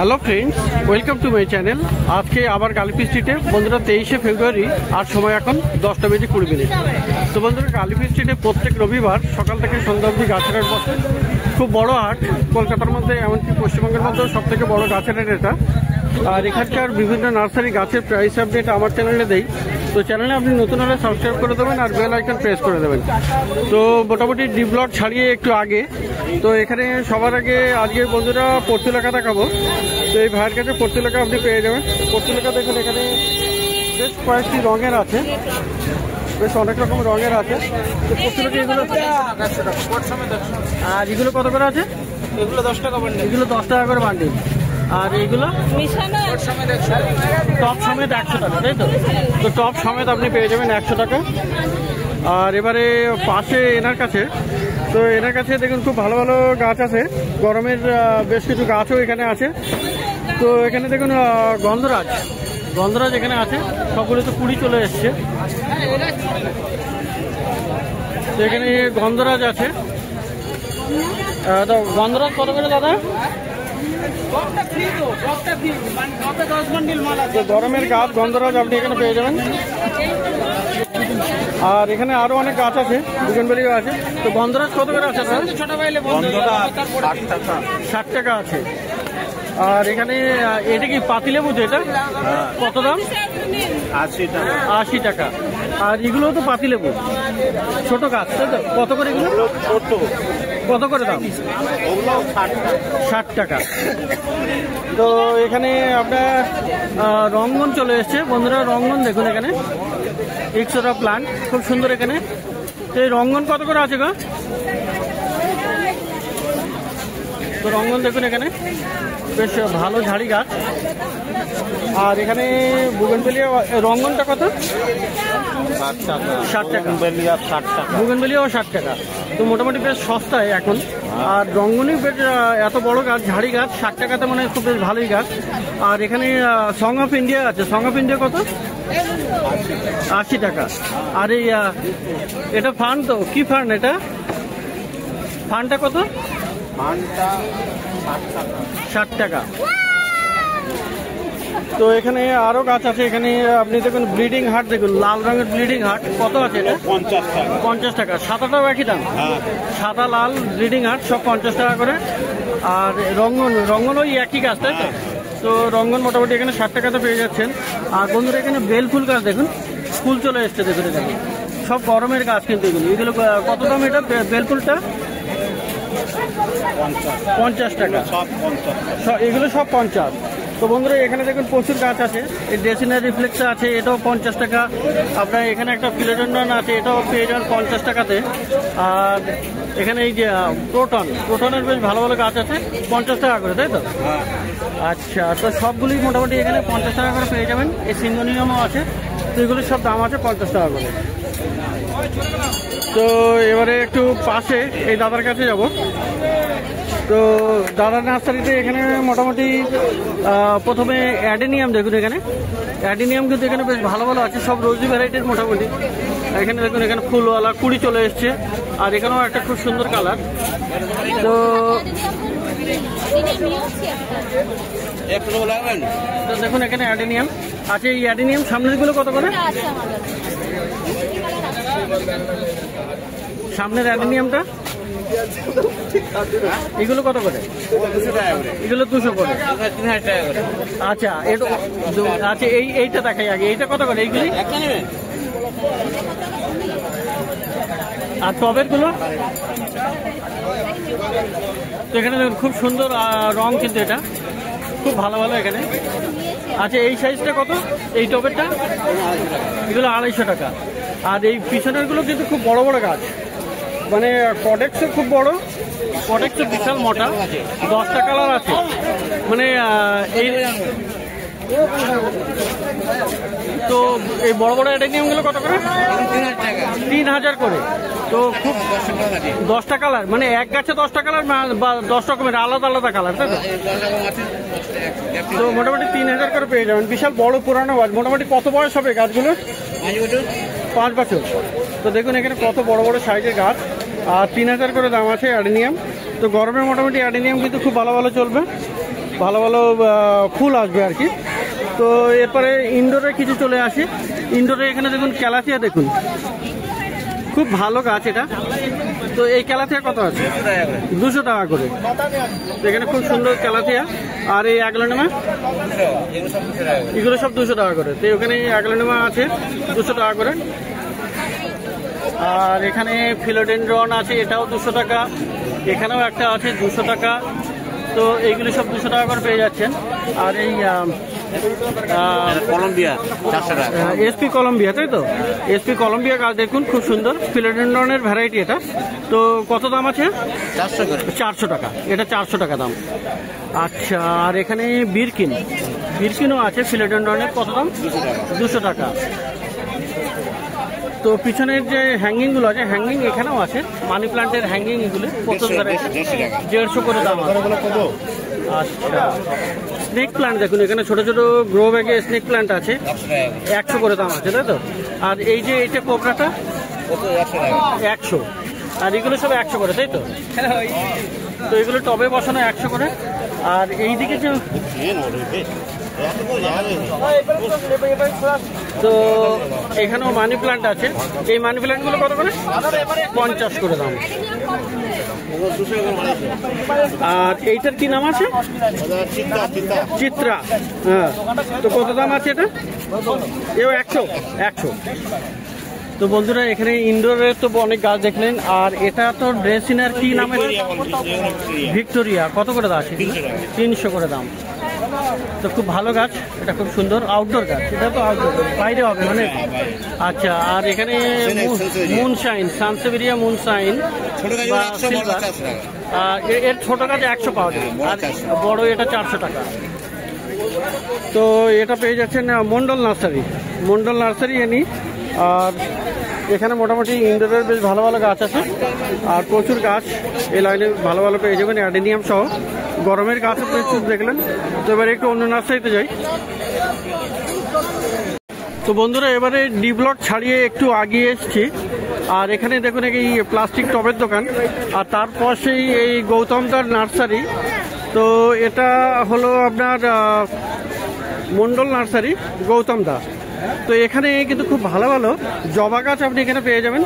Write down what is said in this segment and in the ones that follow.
Hello friends welcome to my channel. आज के आबार गालीपी स्ट्रीटे बंधुरा 23 फेब्रुआरी और समय এখন 10টা বেজে 20 মিনিট। তো বন্ধুরা গালীপি স্ট্রিটে প্রত্যেক রবিবার সকাল থেকে সন্ধ্যা অবধি গাছের হাট বসে। খুব বড় হাট, কলকাতার মধ্যে এমনকি পশ্চিমবঙ্গের মধ্যেও সবথেকে বড় গাছের হাট এটা। আর এখানকার বিভিন্ন নার্সারি গাছের প্রাইস আপডেট আমার চ্যানেলে দেই। তো চ্যানেলে আপনি নতুন হলে সাবস্ক্রাইব করে দেবেন আর বেল আইকন প্রেস করে দেবেন। তো মোটামুটি ডি ব্লক ছাড়িয়ে একটু আগে, তো এখানে সবার আগে আজকে বন্ধুরা পর্তুলেখা দেখাবো। তো এই ভাইয়ের কাছে পর্তুলেখা আপনি পেয়ে যাবেন। পর্তুলেখা দেখুন এখানে বেশ কয়েকটি রঙের আছে, বেশ অনেক রকম রঙের আছে। তো পর্তুলেখা এগুলো আর এগুলো কত করে আছে? এগুলো 10 টাকা বান্ডিল। এগুলো 10 টাকা করে বান্ডিল। আর এইগুলো টপ সমেত 100 টাকা, তাই তো? তো টপ সমেত আপনি পেয়ে যাবেন 100 টাকা। আর এবারে পাশে এনার কাছে, তো এনার কাছে দেখুন খুব ভালো ভালো গাছ আছে, গরমের বেশ কিছু গাছও এখানে আছে। তো এখানে দেখুন গন্ধরাজ এখানে আছে, সবগুলো তো কুড়ি চলে এসছে। তো এখানে গন্ধরাজ আছে। তো গন্ধরাজ কত করে দাদা? গরমের গাছ গন্ধরাজ আপনি এখানে পেয়ে যাবেন। আর এখানে আরো অনেক গাছ আছে, বুগেনভেলিয়া আছে। তো গন্ধরাজ কত করে আছে? 60 টাকা আছে। আর এখানে এটা কি পাতিলেবু? তো এটা কত দাম? 80 টাকা। আর এগুলো তো পাতিলেবু, ছোট গাছ, তাই তো? কত করে এগুলো? কত করে দাম? 60 টাকা। তো এখানে আপনার রঙ্গন চলে এসছে বন্ধুরা। রঙ্গন দেখুন এখানে এক্সট্রা প্লান্ট খুব সুন্দর এখানে। তো এই রঙ্গন কত করে আছে গো? তো রঙ্গন দেখুন এখানে বেশ ভালো ঝাড়ি গাছ। আর এখানে বুগেনভেলিয়া রঙ্গনটা কত? 60 টাকা। বুগেনভেলিয়াও 60 টাকা। তো মোটামুটি বেশ সস্তায় এখন। আর রঙ্গনই বেশ এত বড় গাছ, ঝাড়ি গাছ, 60 টাকাতে মানে খুব বেশ ভালোই গাছ। আর এখানে সং অফ ইন্ডিয়া আছে। সং অফ ইন্ডিয়া কত? 80 টাকা। আর এই এটা ফান, তো কি ফান এটা? ফানটা কত? 60 টাকা। তো এখানে আরো গাছ আছে। এখানে আপনি দেখুন ব্লিডিং হার্ট, দেখুন লাল রঙের ব্লিডিং হার্ট কত আছে? এটা 50 টাকা। সাদাটাও একই দাম? সাদা লাল ব্লিডিং হার্ট সব 50 টাকা করে। আর রঙ্গন ওই একই গাছ, তাই তো? তো রঙ্গন মোটামুটি এখানে 60 টাকাতে পেয়ে যাচ্ছেন। আর বন্ধুরা এখানে বেল ফুল গাছ দেখুন, ফুল চলে এসছে দেখুন এখানে। সব গরমের গাছ কিন্তু এগুলো কত দাম? এটা বেল ফুলটা 50 টাকা। এগুলো সব 50। তো বন্ধুরা এখানে দেখুন প্রচুর গাছ আছে। এই ডেসিনা রিফ্লেক্সা আছে, এটাও 50 টাকা। আপনার এখানে একটা ফিলোডেন্ড্রন আছে, এটাও পেয়ে যাবেন 50 টাকাতে। আর এখানে এই যে প্রোটনের বেশ ভালো ভালো গাছ আছে, 50 টাকা করে, তাই তো? আচ্ছা, তো সবগুলি মোটামুটি এখানে 50 টাকা করে পেয়ে যাবেন। এই সিঙ্গোনিয়ামও আছে। তো এগুলির সব দাম আছে 50 টাকা করে। তো এবারে একটু পাশে এই দাদার কাছে যাব। তো দাদার নার্সারিতে এখানে মোটামুটি প্রথমে অ্যাডেনিয়াম দেখুন। এখানে অ্যাডেনিয়াম কিন্তু এখানে বেশ ভালো ভালো আছে, সব রোজি ভ্যারাইটির মোটামুটি। এখানে দেখুন এখানে ফুলওয়ালা কুড়ি চলে এসছে। আর এখানেও একটা খুব সুন্দর কালার। তো দেখুন এখানে অ্যাডেনিয়াম আছে। এই অ্যাডেনিয়াম সামনেরগুলো কত করে? সামনের অ্যাডেনিয়ামটা এগুলো কত করে? এগুলো 200 করে। আচ্ছা, আচ্ছা এইটা দেখাই আগে, এইটা কত করে? এইগুলি আর টবের গুলো? তো এখানে দেখুন খুব সুন্দর রং, কিন্তু এটা খুব ভালো ভালো এখানে। আচ্ছা, এই সাইজটা কত? এই টবেরটা? এগুলো 250 টাকা। আর এই পিছনের গুলো কিন্তু খুব বড় বড় গাছ, মানে কডেক্সও খুব বড়, কডেক্সও বিশাল মোটা, 10টা কালার আছে। মানে এই তো এই বড় বড় অ্যাডেনিয়ামগুলো কত করে? 3000 করে। তো খুব 10টা কালার, মানে এক গাছে 10টা কালার বা 10 রকমের আলাদা আলাদা কালার, তাই তো? তো মোটামুটি 3000 করে পেয়ে যাবেন। বিশাল বড় পুরানো গাছ। মোটামুটি কত বয়স হবে গাছগুলো? 5 বছর। তো দেখুন এখানে কত বড় বড় সাইজের গাছ। আর 3000 করে দাম আছে অ্যাডেনিয়াম। তো গরমে মোটামুটি অ্যাডেনিয়াম কিন্তু খুব ভালো ভালো চলবে। ভালো ভালো ফুল আসবে আর কি। তো এরপরে ইনডোরে কিছু চলে আসি। ইনডোরে এখানে দেখুন ক্যালাথিয়া, দেখুন খুব ভালো গাছ এটা। তো এই ক্যালাথিয়া কত আছে? 200 টাকা করে। এখানে খুব সুন্দর ক্যালাথিয়া। আর এই অ্যাগলোনিমা, এগুলো সব 200 টাকা করে। তো ওখানে অ্যাগলোনিমা আছে 200 টাকা করে। আর এখানে ফিলোডেন্ড্রন আছে, এটাও 200 টাকা। এখানেও একটা আছে 200 টাকা। তো এইগুলি সব 200 টাকা করে পেয়ে যাচ্ছেন। আর এই কলম্বিয়া 400 টাকা। এসপি কলম্বিয়া, তাই তো? এসপি কলম্বিয়া গাছ দেখুন খুব সুন্দর, ফিলোডেন্ড্রনের ভ্যারাইটি এটা। তো কত দাম আছে? 400 করে। 400 টাকা, এটা 400 টাকা দাম। আচ্ছা, আর এখানে বিরকিনও আছে ফিলোডেন্ড্রনের, কত দাম? 200 টাকা। তো পিছনের যে হ্যাঙ্গিংগুলো আছে, হ্যাঙ্গিং এখানেও আছে, মানি প্লান্টের হ্যাঙ্গিং, এগুলো কত ভ্যারাইটি? 150 করে দাম আছে। আচ্ছা, স্নেক প্লান্ট দেখুন, এখানে ছোট ছোট গ্রো ব্যাগে স্নেক প্লান্ট আছে, 100 করে দাম আছে, তাই তো? আর এই যে এইটা কোবরাটা 100, আর এগুলো সব 100 করে, তাই তো? তো এগুলো টবে বসানো 100 করে। আর এইদিকে যে তো এখানেও মানি প্লান্ট আছে। এই মানি প্লান্টগুলো কত করে? 50 করে দাম। আর এইটার কি নাম আছে? চিত্রা। হ্যাঁ, তো কত দাম আছে এটা? এও 100। তো বন্ধুরা, এখানে ইনডোরের তো অনেক গাছ দেখলেন। আর এটা তো ড্রেসিনার কি নাম? ভিক্টোরিয়া। কত করে দাম আছে? 300 করে দাম। তো খুব ভালো গাছ, এটা খুব সুন্দর আউটডোর গাছ। এটা তো আউটডোর, বাইরে হবে মানে। আচ্ছা, আর এখানে মুনশাইন, সানসেভেরিয়া মুনশাইন বা সিলভার, এর ছোট গাছ 100 পাওয়া যায়, আর বড় এটা 400 টাকা। তো এটা পেয়ে যাচ্ছেন মন্ডল নার্সারি এনি। আর এখানে মোটামুটি ইনডোরের বেশ ভালো ভালো গাছ আছে, আর প্রচুর গাছ এই লাইনে ভালো ভালো পেয়ে যাবেন, অ্যাডেনিয়াম সহ। গরমের গাছও প্রচুর দেখলেন। তো এবারে একটু অন্য নার্সারিতে যাই। তো বন্ধুরা, এবারে ডি ব্লক ছাড়িয়ে একটু আগিয়ে এসছি। আর এখানে দেখুন এই প্লাস্টিক টবের দোকান, আর তার পাশেই এই গৌতমদার নার্সারি। তো এটা হলো আপনার মন্ডল নার্সারি, গৌতমদা। তো এখানে কিন্তু খুব ভালো ভালো জবা গাছ আপনি এখানে পেয়ে যাবেন।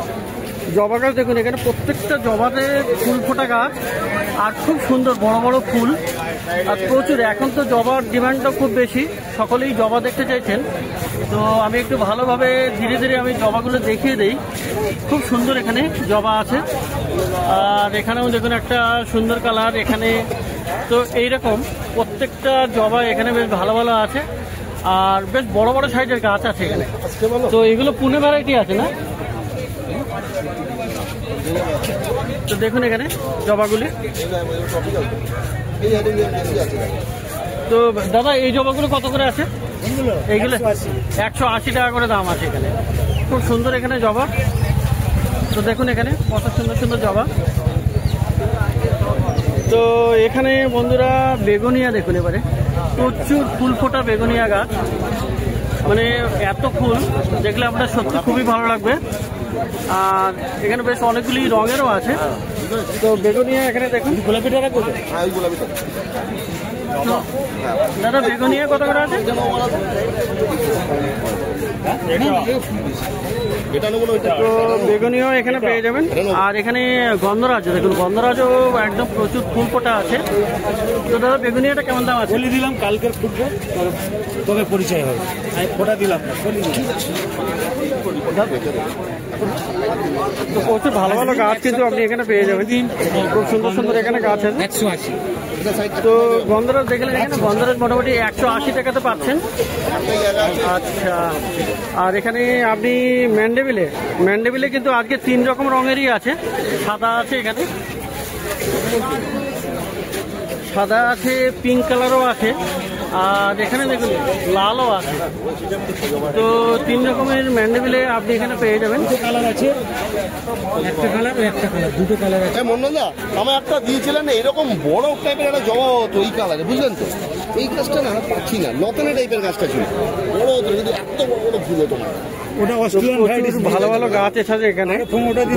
জবা গাছ দেখুন, এখানে প্রত্যেকটা জবাতে ফুল ফোটা গাছ, আর খুব সুন্দর বড় বড় ফুল, আর প্রচুর। এখন তো জবার ডিমান্ডটা খুব বেশি, সকলেই জবা দেখতে চাইছেন। তো আমি একটু ভালোভাবে ধীরে ধীরে আমি জবাগুলো দেখিয়ে দিই। খুব সুন্দর এখানে জবা আছে। আর এখানেও দেখুন একটা সুন্দর কালার এখানে। তো এইরকম প্রত্যেকটা জবা এখানে বেশ ভালো ভালো আছে, আর বেশ বড় বড় সাইজের গাছ আছে এখানে। তো এগুলো পুনে ভ্যারাইটি আছে না? তো দেখুন এখানে জবাগুলি। তো দাদা, এই জবাগুলো কত করে আছে? এইগুলো 180 টাকা করে দাম আছে এখানে। খুব সুন্দর এখানে জবা। তো দেখুন এখানে কত সুন্দর সুন্দর জবা। তো এখানে বন্ধুরা বেগুনিয়া দেখুন, এবারে প্রচুর ফুল ফোটা বেগুনিয়া গাছ, মানে এত ফুল দেখলে আপনার সত্যি খুবই ভালো লাগবে। আর এখানে বেশ অনেকগুলি রঙেরও আছে। তো বেগুনিয়া এখানে দেখুন, গোলাপিটা রাখবে। দাদা, বেগুনিয়া কত করে আছে? তো বেগুনিও এখানে পেয়ে যাবেন। আর এখানে গন্ধরাজ দেখুন, গন্ধরাজও একদম প্রচুর ফুল ফোটা আছে। তো দাদা, বেগুনিয়াটা কেমন দাম আছে? বলে দিলাম কালকের ফুটবল, তবে পরিচয় হবে। আমি ফোটা দিলাম না, তো প্রচুর ভালো ভালো গাছ কিন্তু আপনি এখানে পেয়ে যাবেন। খুব সুন্দর সুন্দর এখানে গাছ আছে। 180। তো গন্ধরাজ দেখলেন, এখানে গন্ধরাজ মোটামুটি 180 টাকাতে পাচ্ছেন। আচ্ছা, আর এখানে আপনি ম্যান্ডেভিলে কিন্তু আজকে 3 রকম রঙেরই আছে। সাদা আছে, এখানে সাদা আছে, পিঙ্ক কালারও আছে, আর এখানে দেখুন লালও আছে। তো 3 রকমের ম্যান্ডেভিলে আপনি এখানে পেয়ে যাবেন। কালার আছে, একটা কালার, দুটো কালার আছে। মন্ডলদা, আমার একটা দিয়েছিলেন এরকম বড় টাইপের একটা জবা হতো এই কালারে, বুঝলেন তো? এই গাছটা না পাচ্ছি না, লতানে টাইপের গাছটা ছিল, বড় হতো কিন্তু এত বড় বড় ফুল হতো না। ওটা অস্ট্রেলিয়ান ভ্যারাইটি। ভালো ভালো গাছ আছে এখানে,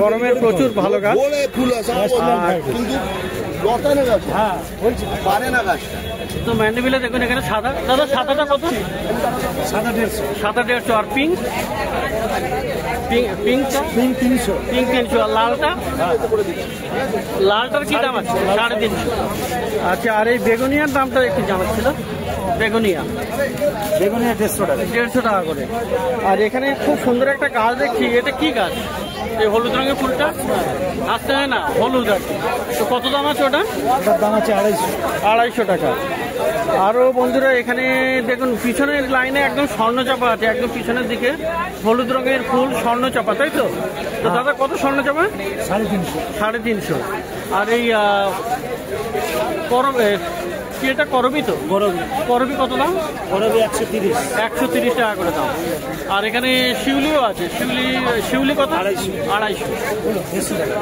গরমের প্রচুর ভালো গাছ। বড় ফুল আছে কিন্তু লতানে গাছ, হ্যাঁ বলছি পারে না গাছটা। তো ম্যান্ডেভিলে দেখুন এখানে সাদা, দাদা সাদাটা কত? সাদা 150, সাদা 150। আর পিঙ্ক? পিঙ্কটা? Pink 300, pink 300। আর লালটা? লালটার কি দাম আছে? 350। আচ্ছা, আর এই বেগুনিয়ার দামটা একটু জানার ছিল। বেগুনিয়া বেগুনিয়া 150 টাকা। 150 টাকা করে। আর এখানে খুব সুন্দর একটা গাছ দেখছি, এটা কি গাছ? এই হলুদ রঙের ফুলটা আসতে হয় না, হলুদ আর কি। তো কত দাম আছে ওটা? ওটার দাম আছে 250। 250 টাকা। আরও বন্ধুরা এখানে দেখুন পিছনের লাইনে একদম স্বর্ণচাপা আছে, একদম পিছনের দিকে হলুদ রঙের ফুল স্বর্ণচাপা, তাই তো? তো দাদা কত স্বর্ণচাপা? 350। 350। আর এই কি এটা করবি তো? করবি কত দাম? করবি 130। 130 টাকা করে দাম। আর এখানে শিউলিও আছে, শিউলি কত? 250। 150 টাকা।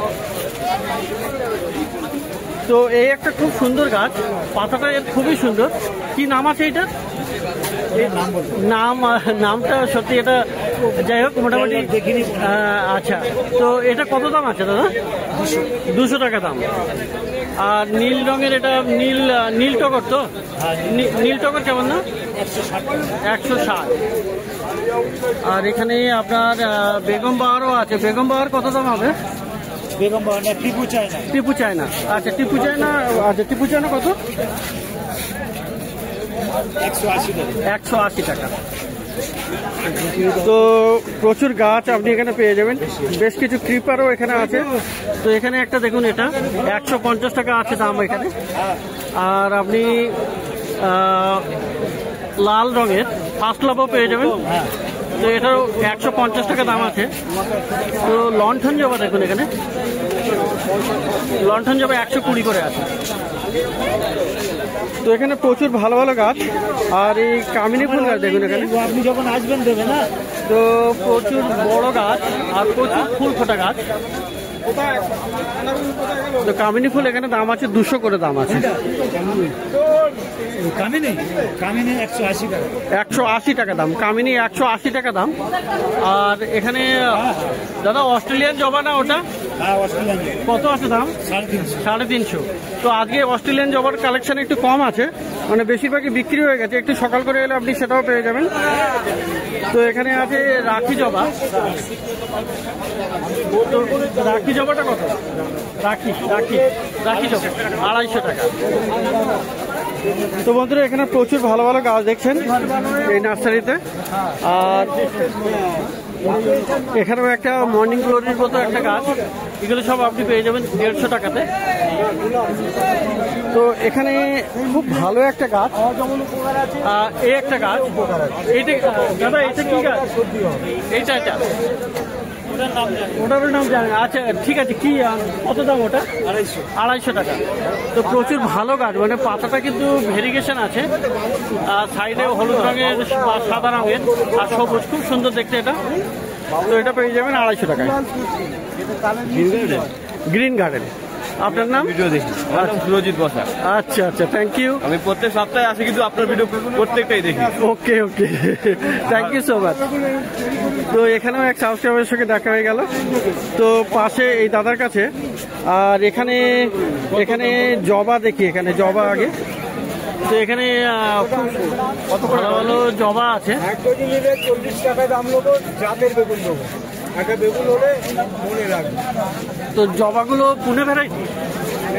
তো এই একটা খুব সুন্দর গাছ, পাতাটা এর খুবই সুন্দর। কি নাম আছে এটা? নামটা সত্যি এটা, যাই হোক মোটামুটি। আচ্ছা, তো এটা কত দাম আছে দাদা? 200 টাকা দাম। আর নীল রঙের এটা নীল টগর তো? নীল টগর কেমন না? 160। আর এখানে আপনার বেগম বাহারও আছে। বেগম বাহার কত দাম হবে? বেগম বাহার টিপু চায়না। টিপু চায়না, আচ্ছা টিপু চায়না। আচ্ছা টিপু চায়না কত? 180 টাকা। 180 টাকা। তো প্রচুর গাছ আপনি এখানে পেয়ে যাবেন, বেশ কিছু ক্রিপারও এখানে আছে। তো এখানে একটা দেখুন, এটা 150 টাকা আছে দাম এখানে। আর আপনি লাল রঙের ফার্স্ট লাভও পেয়ে যাবেন, তো এটাও 150 টাকা দাম আছে। তো লণ্ঠন জবা দেখুন এখানে, লণ্ঠন জবা 120 করে আছে। তো এখানে প্রচুর ভালো ভালো গাছ। আর এই কামিনী ফুল গাছ দেখুন এখানে, আপনি যখন আসবেন দেবে না। তো প্রচুর বড় গাছ আর প্রচুর ফুল ফোটা গাছ। তো কামিনী ফুল এখানে দাম আছে 200 করে দাম আছে। কামিনী 180 টাকা। 180 টাকা দাম কামিনী, 180 টাকা দাম। আর এখানে দাদা অস্ট্রেলিয়ান জবা না ওটা? হ্যাঁ, অস্ট্রেলিয়ান। কত আছে দাম? 350। 350। তো আজকে অস্ট্রেলিয়ান জবার কালেকশন একটু কম আছে, মানে বেশিরভাগই বিক্রি হয়ে গেছে। একটু সকাল করে এলে আপনি সেটাও পেয়ে যাবেন। তো এখানে আছে রাখি জবা। তো রাখি জবাটা কত? রাখি জবা 250 টাকা। তো বন্ধুরা এখানে প্রচুর ভালো ভালো গাছ দেখছেন এই নার্সারিতে। আর এখানেও একটা মর্নিং গ্লোরির মতো একটা গাছ, এগুলো সব আপনি পেয়ে যাবেন 150 টাকাতে। তো এখানে খুব ভালো একটা গাছ, এই একটা গাছ, এইটা দাদা এটা কি গাছ? এইটা ওটার নাম জানেন? আচ্ছা ঠিক আছে, কি কত দাম ওটা? 250 টাকা। তো প্রচুর ভালো গাছ, মানে পাতাটা কিন্তু ভেরিগেশন আছে, আর সাইডে হলুদ রঙের বা সাদা রঙের আর সবুজ, খুব সুন্দর দেখতে এটা। তো এটা পেয়ে যাবেন 250 টাকায়। Green garden. আপনার নাম? ভিডিও দেখি, আমার নাম সুরজিৎ বসাক। আচ্ছা আচ্ছা, থ্যাংক ইউ। আমি প্রত্যেক সপ্তাহে আসি, কিন্তু আপনার ভিডিও প্রত্যেকটাই দেখি। Okay thank you so much. তো এখানেও এক সাবস্ক্রাইবারের সঙ্গে দেখা হয়ে গেল। তো পাশে এই দাদার কাছে, আর এখানে জবা দেখি, এখানে জবা আগে। তো এখানে কত ভালো ভালো জবা আছে। 1 কেজি নিলে 40 টাকা দাম নেবো, জাতের বেগুন দেবো। একটা বেগুন হলে মনে রাখবে। তো জবাগুলো পুনে ভ্যারাইটি?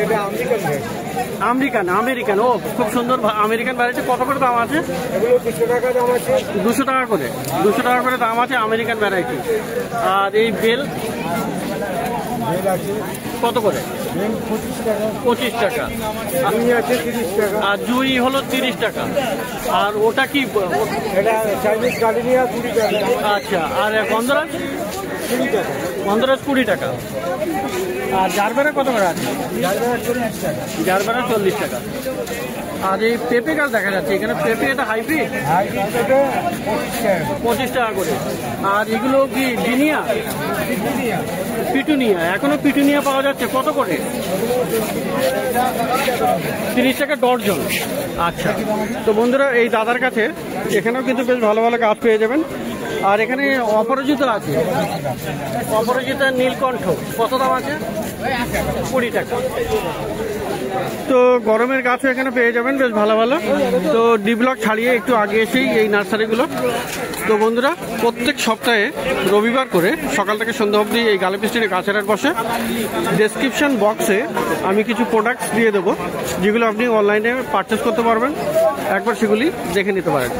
এটা আমেরিকান। ও খুব সুন্দর আমেরিকান ভ্যারাইটি। কত করে দাম আছে? এগুলো 200 টাকা দাম আছে। 200 টাকা করে, 200 টাকা করে দাম আছে আমেরিকান ভ্যারাইটি। আর এই বেল কত করে? 25 টাকা। আর জুই হলো 30 টাকা। আর ওটা কি? চাইনিজ গার্ডেনিয়া 20 টাকা। আচ্ছা, আর গন্ধরাজ? 20 টাকা। গন্ধরাজ 20 টাকা। আর জারবেরা কত করে আছে? জারবেরা 40 টাকা। আর এই পেঁপে গাছ দেখা যাচ্ছে এখানে, পেঁপে এটা হাইব্রিড? 25 টাকা করে। আর এগুলো কি জিনিয়া? পিটুনিয়া। এখনো পিটুনিয়া পাওয়া যাচ্ছে, কত করে? 30 টাকা ডর্জন। আচ্ছা, তো বন্ধুরা এই দাদার কাছে এখানেও কিন্তু বেশ ভালো ভালো গাছ পেয়ে যাবেন। আর এখানে অপরাজিতা আছে, অপরাজিতা নীলকণ্ঠ, কত দাম আছে? 20 টাকা। তো গরমের গাছও এখানে পেয়ে যাবেন বেশ ভালো ভালো। তো ডি ব্লক ছাড়িয়ে একটু আগে এসেই এই নার্সারিগুলো। তো বন্ধুরা, প্রত্যেক সপ্তাহে রবিবার করে সকাল থেকে সন্ধ্যা অবধি এই গালিফ স্ট্রিটে গাছের হাট বসে। ডেসক্রিপশন বক্সে আমি কিছু প্রোডাক্টস দিয়ে দেবো, যেগুলো আপনি অনলাইনে পারচেস করতে পারবেন, একবার সেগুলি দেখে নিতে পারেন।